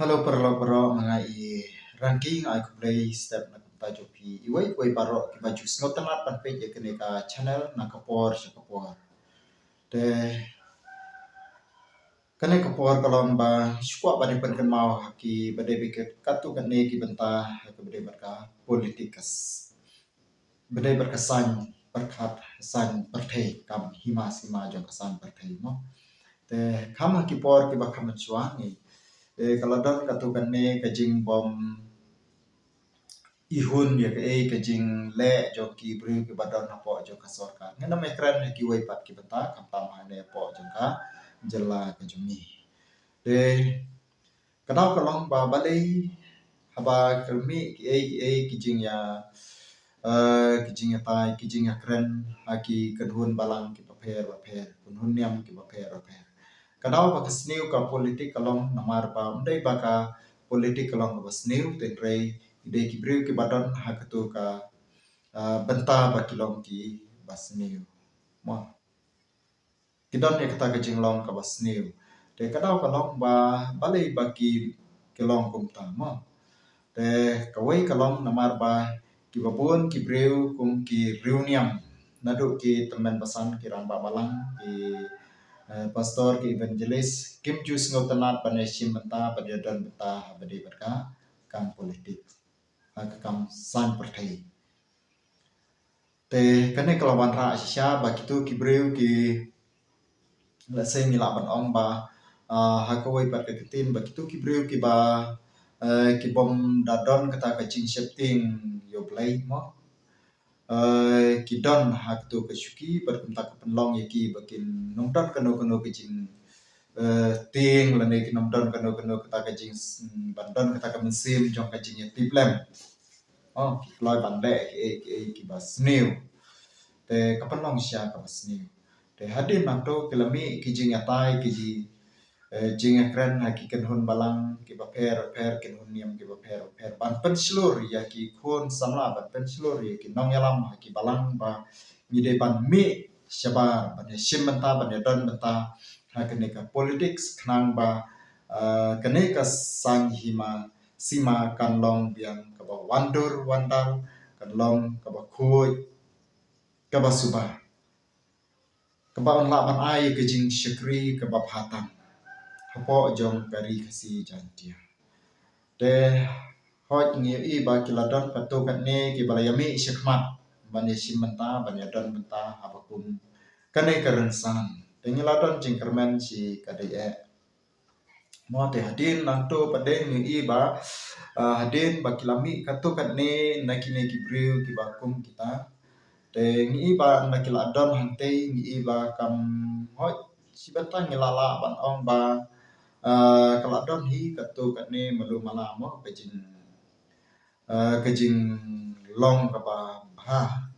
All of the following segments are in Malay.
Halo perlo mengai ranking aku play step na tajo pi iwai baro ki baju sngotanat pan pe je kene ka channel na kapor sa kapor de kene kapor kalon ba skwa ba pen kan mau ki bade biket katu kan ne ki benta ke bade berka politikas bade berkesan berkat san perthei kam hima sima jong kesan perthei mo de kama ki por ki ba kam chuang kalau don katukan ne kajing bom ihun ya ke kajing le jo ki bru ki badon na po jo ka sorkar ngana me kran ki wai pat ki bata kam tam ha ne po jo ka jela ka jumi de kadau kalong ba balai haba kermi ki kijing ya kijing ya tai kijing ya kren aki kedhun balang ki paper kunhun niam ki paper kadau ba kesniu ka politik kalong namar ba ndai ba ka politik kalong ba sniu ten rei ide ki bru ki badon ha katu ka benta ba kilong ki basniu mo kidon ya kata kajing long ka basniu de kadau kalong ba balai ba ki kilong kum ta mo de kawai kalong namar ba ki babun ki breu kum ki reunion nadu ki teman pesan ki ramba balang ki pastor ki evangelis kim jus ngotanat panesim benta padiadan benta badi berka kam politik kam san perthei te kane kelawan ra sya bakitu ki breu ki let's say mila ban ong ba hakawai pat ketin bakitu ki breu ki ba ki bom dadon kata kacing shifting yo play mo ki don hak tu ke syuki berkumtak penlong yaki bakin nongdon kano kacing ting lane ki nongdon kano kata kacing bandon kata kamensim jong kacing tiplem ki loy bande ki bas new te kapenlong sya ka bas new te hadin manto kelami ki jing atai ki ji jing akran hakikan hun balang ki baper kin hun niam ki baper ban pen slur ya ki khun samla ban pen slur ya ki nong yalam ki balang ba ngide ban mi syabar ban simenta ban don benta hakene ka politics knang ba kene ka sang hima sima kan long biang ka ba wandal kan long ka ba khoi ka ba subah ka ba on la ban ai ke jing syakri ka ba phatang hapo jong kari kasi jantia de hoj ngi i ba kiladon patu kat ne ki balayami syakmat bani simenta bani don benta abakum kane karensan de ngiladon jing kermen si kadai mo te hadin nanto pade ngi i ba hadin bakilami katu kat ne nakine ki breu ki bakum kita te ngi i ba nakiladon hante ngi i ba kam hoj sibata ngilala ban ong ba kalau don hi katu kat ni melu malam mo kejing long kapa ha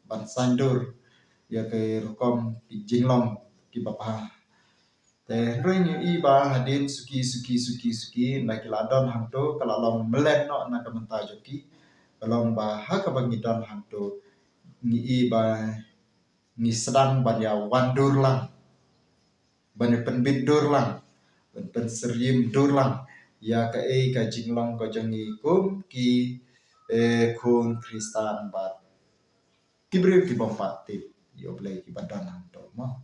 ban sandur ya ke rukom jing long ki bapa te ring i ba hadin suki na kiladon hantu kalau long melen no na kamenta joki kalau ba ha ka bangidon hantu ni i ba ni sedang ban ya wandur lang ban penbidur lang ben serim durlang ya ka jinglong ko jangi kum ki kun kristan bat kibre ki bompati yo play ki badan to mo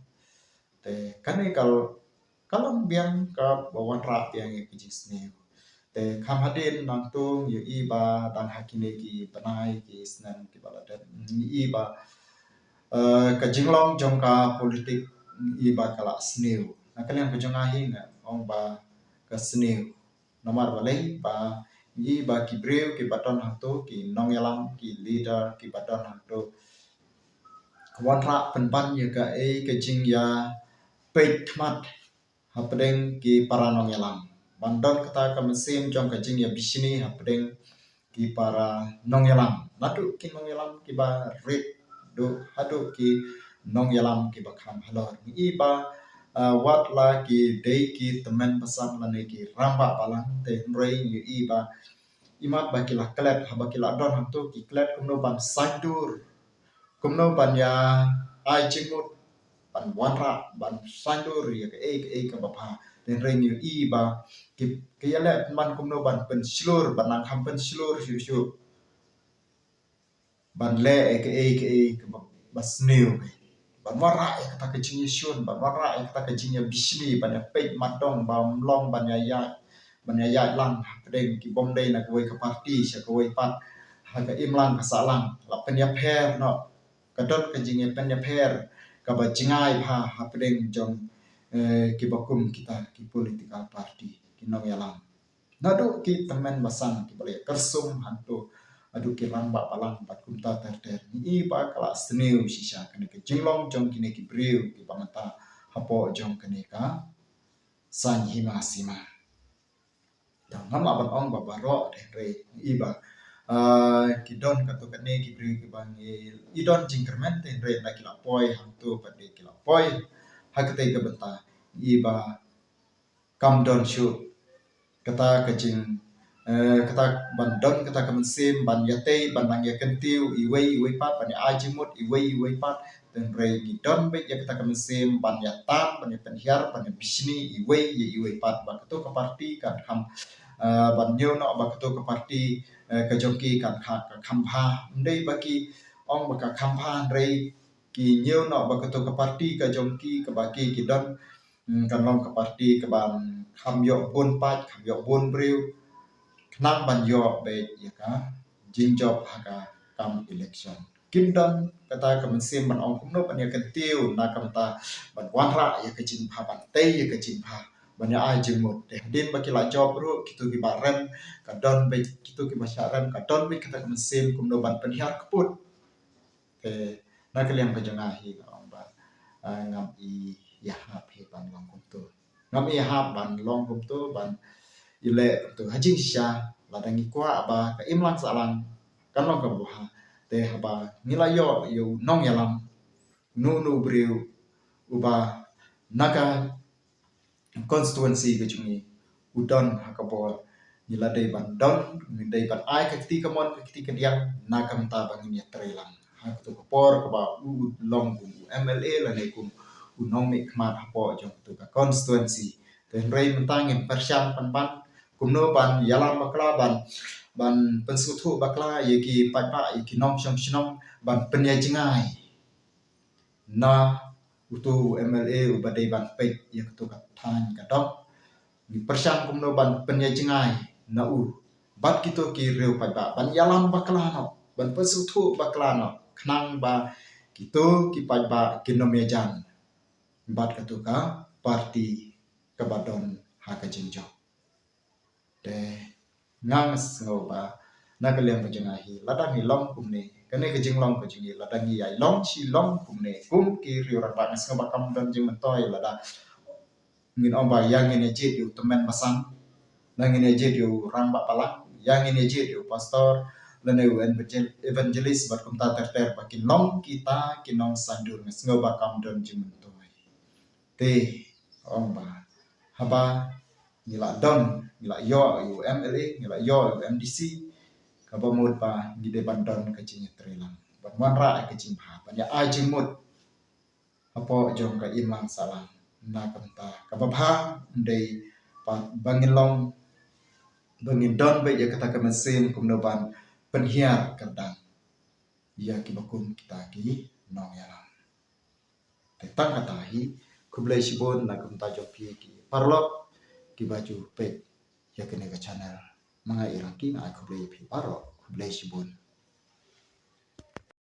te kane kalau biang ka bawan rap yang ki jisne te kam hadin nang tu yo i ba dan hakine ki banai ki snan ki baladan i ba ka jinglong jong ka politik i ba kala sneu nakalian ko jong ahi na ong ba kasniu nomor balai ba i ba ki breu ki baton hantu ki nong yalam ki leader ki baton hantu kwadra penpan ya ka ke jing ya peit khmat hapdeng ki para nong yalam bandon kata ka mesim jong ka jing ya bisini hapdeng ki para nong yalam natu ki nong yalam ki ba red do hadu ki nong yalam ki bakham halor i ba wat la ki dei ki temen pesan lane ki ramba balang te rei yu i ba imat ba ki la klet ha ba ki la don hantu ki klet kumno ban sandur kumno ban ya ai chimut ban wanra ban sandur ya ke bapa den renew I ba ke yale man kumno ban pen slur ban nang ham pen slur shu ban le ke bas new ban wara ya kata ke jinya shun ban wara ya kata ke jinya bisli ban pe matong ban long ban ya lang den ki bom dei na koi ke parti sha koi pat ha ke imlang ka salang la pen ya pher no kadot ke jinya pen ya pher ka ba jingai ha den jong ki bakum kita ki political party ki nong yalang nadu ki temen basang ki bale kersum hantu adu ki lamba palang pat kumta ter ni ba kala sneu sisa kene ke jinglong jong kine ki breu ki pamata hapo jong kene ka san hima sima ta ngam aban ong ba baro de re iba ki don ka to kene ki breu ki bang I don jingkermen te re na ki la poi hantu pa de ki la poi hakte ke benta iba kam don shu kata kajing kata bandon kata kemensim ban yate ban nang yakentiu iwei pat ban ajimut iwei pat dan rei ni don be ya kata kemensim ban yatam ban penhiar ban bisni iwei pat ban ketu ke parti kan ham ban nyu no ban ketu ke parti ke jongki kan khampa ndei baki ong baka khampa rei ki nyu no ban ketu ke parti ke jongki ke baki ki don kan long ke parti ke ban kham yo bun pat kham yo bun breu nang ban yo be ya ka jing job haka kam election kindon kata ka mensim ban ong kumno ban ya kentiu na kam ta ban wanra ya ke jing pha ban te ya ke jing pha ban ya ai jing mot de din ba ki la job ru kitu ki baran ka don be kitu ki masyaran ka don be kata ka mensim kumno ban penhiar kaput te na ka liam ka janga hi ong ba ngam I ya ha phe ban long kum tu ngam I ha ban long kum tu ban ile tu hajing sha la dangi kwa ba ka imlang salang kan long ka buha te haba nilayo yo nong yalam nu breu uba naga constituency ke chungi udon hakabo nila dei ban don dei ban ai ka ti ka mon ka ti ka diang na kam ta bang ni trelang ha tu ko por ko ba u long ku MLA la ne ku unong mi khmat hapo jong tu ka constituency ten rei mentang en persiam pan kumno ban yalam bakla ban pensutu bakla yeki patpa yeki nom shong ban penyajengai na utu MLA ubadai ban pek yak tu kathan kadok ni persyang kumno ban penyajengai na bat kito ki reu patpa ban yalam bakla no ban pensutu bakla no knang ba kito ki patpa kinom yajan bat katuka parti kabadon hakajinjo de ngangas ngoba nakalem pajangahi ladang ni long kumne kane ke jinglong ko jingi ladang ni ai long chi long kumne kum ki riu ra bangas ngoba kam dan jing mentoy lada ngin omba yang ini jit yu temen masang nang ini jit yu rang ba palak yang ini jit yu pastor lene evangelist bat kum ta ter bakin long kita kinong sandur ngoba kam dan jing mentoy te omba haba nila don nila yo yu MLA nila yo yu MDC kabamud pa gide bandon ke jinya trelang ban wanra ke jimha ban ya ajimut apo jong ka imang salang na kanta kababha ndei pa bangilong bangin don be ya kata kemesim kumno ban penhiar kadang ya ki bakum kita ki nong yalam tetang kata hi kublai sibon na kanta jopi ki parlok ki baju pek ya kene ka channel mga iraki na kublai pi paro kublai sibon